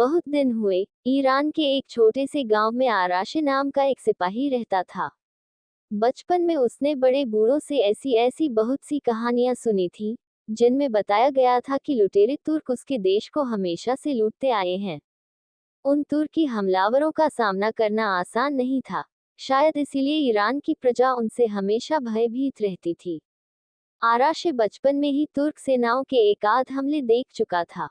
बहुत दिन हुए, ईरान के एक छोटे से गांव में आराशे नाम का एक सिपाही रहता था। बचपन में उसने बड़े बूढ़ों से ऐसी ऐसी बहुत सी कहानियां सुनी थी, जिनमें बताया गया था कि लुटेरे तुर्क उसके देश को हमेशा से लूटते आए हैं। उन तुर्की हमलावरों का सामना करना आसान नहीं था। शायद इसीलिए ईरान की प्रजा उनसे हमेशा भयभीत रहती थी। आराशे बचपन में ही तुर्क सेनाओं के एकाध हमले देख चुका था।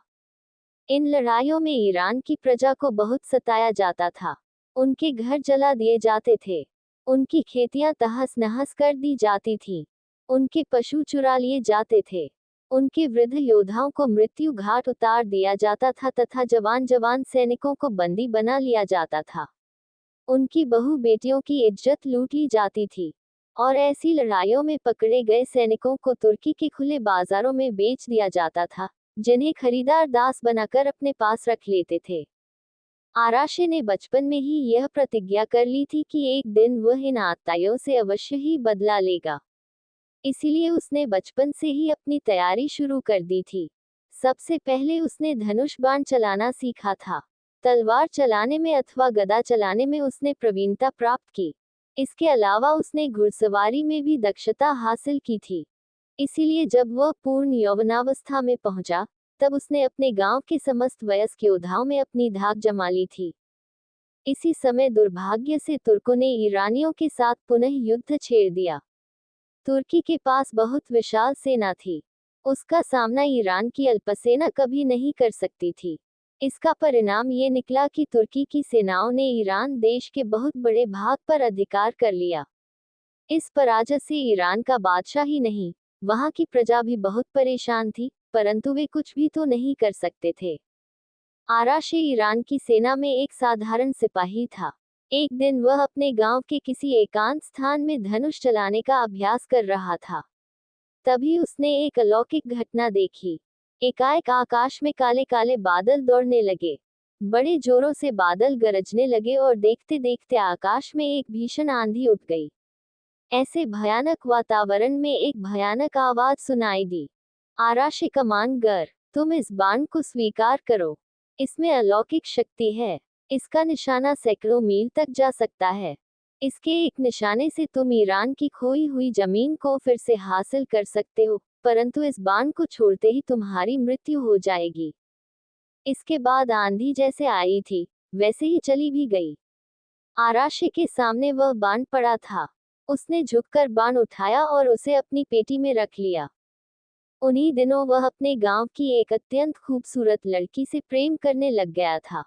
इन लड़ाइयों में ईरान की प्रजा को बहुत सताया जाता था। उनके घर जला दिए जाते थे। उनकी खेतियां तहस नहस कर दी जाती थीं। उनके पशु चुरा लिए जाते थे। उनके वृद्ध योद्धाओं को मृत्यु घाट उतार दिया जाता था तथा जवान जवान सैनिकों को बंदी बना लिया जाता था। उनकी बहु बेटियों की इज्जत लूट ली जाती थी। और ऐसी लड़ाइयों में पकड़े गए सैनिकों को तुर्की के खुले बाजारों में बेच दिया जाता था, जिन्हें खरीदार दास बनाकर अपने पास रख लेते थे। आराशे ने बचपन में ही यह प्रतिज्ञा कर ली थी कि एक दिन वह इन आतताइयों से अवश्य ही बदला लेगा। इसीलिए उसने बचपन से ही अपनी तैयारी शुरू कर दी थी। सबसे पहले उसने धनुष बाण चलाना सीखा था। तलवार चलाने में अथवा गदा चलाने में उसने प्रवीणता प्राप्त की। इसके अलावा उसने घुड़सवारी में भी दक्षता हासिल की थी। इसीलिए जब वह पूर्ण यौवनावस्था में पहुंचा, तब उसने अपने गांव के समस्त वयस्क योद्धाओं में अपनी धाक जमा ली थी। इसी समय दुर्भाग्य से तुर्कों ने ईरानियों के साथ पुनः युद्ध छेड़ दिया। तुर्की के पास बहुत विशाल सेना थी। उसका सामना ईरान की अल्पसेना कभी नहीं कर सकती थी। इसका परिणाम ये निकला कि तुर्की की सेनाओं ने ईरान देश के बहुत बड़े भाग पर अधिकार कर लिया। इस पराजय से ईरान का बादशाह ही नहीं, वहां की प्रजा भी बहुत परेशान थी, परंतु वे कुछ भी तो नहीं कर सकते थे। आराशे ईरान की सेना में एक साधारण सिपाही था। एक दिन वह अपने गांव के किसी एकांत स्थान में धनुष चलाने का अभ्यास कर रहा था। तभी उसने एक अलौकिक घटना देखी। एकाएक आकाश में काले काले बादल दौड़ने लगे। बड़े जोरों से बादल गरजने लगे और देखते देखते आकाश में एक भीषण आंधी उठ गई। ऐसे भयानक वातावरण में एक भयानक आवाज सुनाई दी। आराशे कमांडर, तुम इस बाण को स्वीकार करो। इसमें अलौकिक शक्ति है। इसका निशाना सैकड़ों मील तक जा सकता है। इसके एक निशाने से तुम ईरान की खोई हुई जमीन को फिर से हासिल कर सकते हो, परंतु इस बाण को छोड़ते ही तुम्हारी मृत्यु हो जाएगी। इसके बाद आंधी जैसे आई थी, वैसे ही चली भी गई। आराशे के सामने वह बाण पड़ा था। उसने झुककर बाण उठाया और उसे अपनी पेटी में रख लिया। उन्हीं दिनों वह अपने गांव की एक अत्यंत खूबसूरत लड़की से प्रेम करने लग गया था।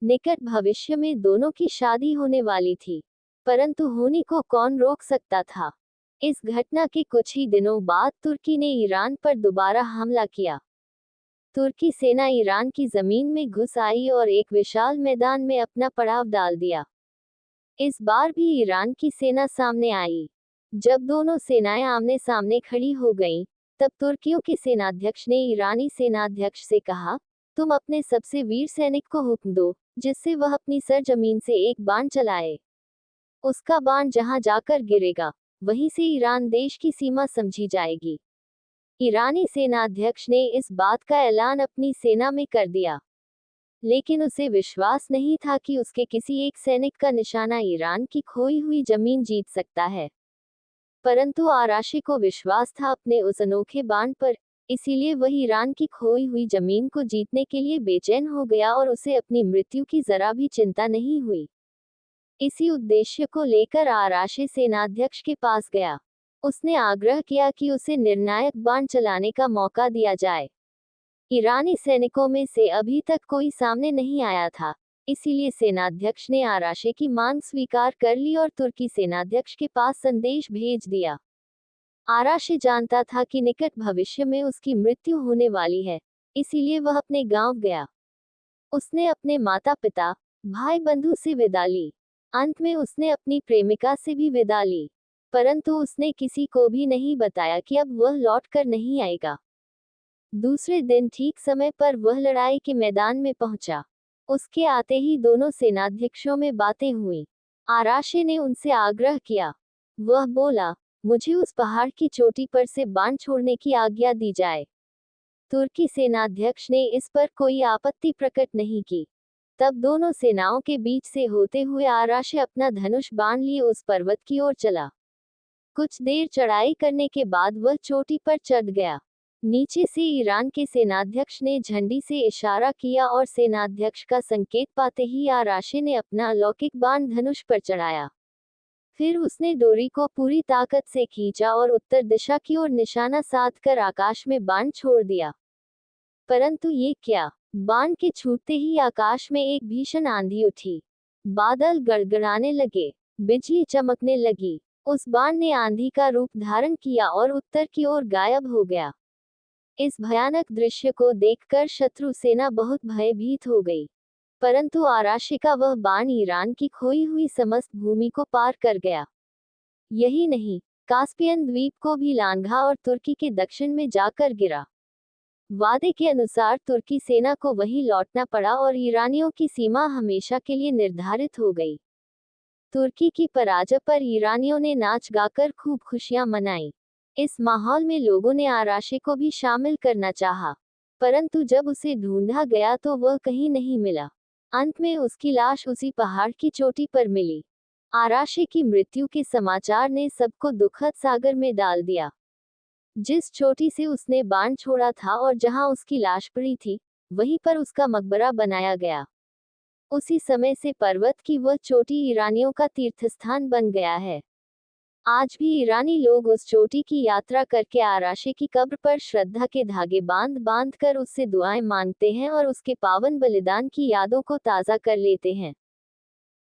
निकट भविष्य में दोनों की शादी होने वाली थी, परंतु होने को कौन रोक सकता था। इस घटना के कुछ ही दिनों बाद तुर्की ने ईरान पर दोबारा हमला किया। तुर्की सेना ईरान की जमीन में घुस आई और एक विशाल मैदान में अपना पड़ाव डाल दिया। इस बार भी ईरान की सेना सामने आई। जब दोनों सेनाएं आमने सामने खड़ी हो गईं, तब तुर्कियों के सेनाध्यक्ष ने ईरानी सेनाध्यक्ष से कहा, तुम अपने सबसे वीर सैनिक को हुक्म दो, जिससे वह अपनी सरजमीन से एक बाण चलाए। उसका बाण जहां जाकर गिरेगा, वहीं से ईरान देश की सीमा समझी जाएगी। ईरानी सेनाध्यक्ष ने इस बात का ऐलान अपनी सेना में कर दिया, लेकिन उसे विश्वास नहीं था कि उसके किसी एक सैनिक का निशाना ईरान की खोई हुई जमीन जीत सकता है। परंतु आराशे को विश्वास था अपने उस अनोखे बाण पर, इसीलिए वह ईरान की खोई हुई जमीन को जीतने के लिए बेचैन हो गया और उसे अपनी मृत्यु की जरा भी चिंता नहीं हुई। इसी उद्देश्य को लेकर आराशे सेनाध्यक्ष के पास गया। उसने आग्रह किया कि उसे निर्णायक बाण चलाने का मौका दिया जाए। ईरानी सैनिकों में से अभी तक कोई सामने नहीं आया था, इसीलिए सेनाध्यक्ष ने आराशे की मांग स्वीकार कर ली और तुर्की सेनाध्यक्ष के पास संदेश भेज दिया। आराशे जानता था कि निकट भविष्य में उसकी मृत्यु होने वाली है, इसीलिए वह अपने गांव गया। उसने अपने माता पिता, भाई बंधु से विदा ली। अंत में उसने अपनी प्रेमिका से भी विदा ली, परंतु उसने किसी को भी नहीं बताया कि अब वह लौट कर नहीं आएगा। दूसरे दिन ठीक समय पर वह लड़ाई के मैदान में पहुंचा। उसके आते ही दोनों सेनाध्यक्षों में बातें हुई। आराशे ने उनसे आग्रह किया। वह बोला, मुझे उस पहाड़ की चोटी पर से बाण छोड़ने की आज्ञा दी जाए। तुर्की सेनाध्यक्ष ने इस पर कोई आपत्ति प्रकट नहीं की। तब दोनों सेनाओं के बीच से होते हुए आराशे अपना धनुष बाण लिए उस पर्वत की ओर चला। कुछ देर चढ़ाई करने के बाद वह चोटी पर चढ़ गया। नीचे से ईरान के सेनाध्यक्ष ने झंडी से इशारा किया और सेनाध्यक्ष का संकेत पाते ही आराशे ने अपना अलौकिक बाण धनुष पर चढ़ाया। फिर उसने डोरी को पूरी ताकत से खींचा और उत्तर दिशा की ओर निशाना साधकर आकाश में बाण छोड़ दिया। परंतु ये क्या! बाण के छूटते ही आकाश में एक भीषण आंधी उठी। बादल गड़गड़ाने लगे, बिजली चमकने लगी। उस बाण ने आंधी का रूप धारण किया और उत्तर की ओर गायब हो गया। इस भयानक दृश्य को देखकर शत्रु सेना बहुत भयभीत हो गई। परंतु आराशे का वह बाण ईरान की खोई हुई समस्त भूमि को पार कर गया। यही नहीं, कास्पियन द्वीप को भी लांघा और तुर्की के दक्षिण में जाकर गिरा। वादे के अनुसार तुर्की सेना को वहीं लौटना पड़ा और ईरानियों की सीमा हमेशा के लिए निर्धारित हो गई। तुर्की की पराजय पर ईरानियों ने नाच गाकर खूब खुशियां मनाई। इस माहौल में लोगों ने आराशे को भी शामिल करना चाहा, परंतु जब उसे ढूंढा गया तो वह कहीं नहीं मिला। अंत में उसकी लाश उसी पहाड़ की चोटी पर मिली। आराशे की मृत्यु के समाचार ने सबको दुखद सागर में डाल दिया। जिस चोटी से उसने बाण छोड़ा था और जहां उसकी लाश पड़ी थी, वहीं पर उसका मकबरा बनाया गया। उसी समय से पर्वत की वह चोटी ईरानियों का तीर्थस्थान बन गया है। आज भी ईरानी लोग उस चोटी की यात्रा करके आराशे की कब्र पर श्रद्धा के धागे बांध बांध कर उससे दुआएं मांगते हैं और उसके पावन बलिदान की यादों को ताज़ा कर लेते हैं।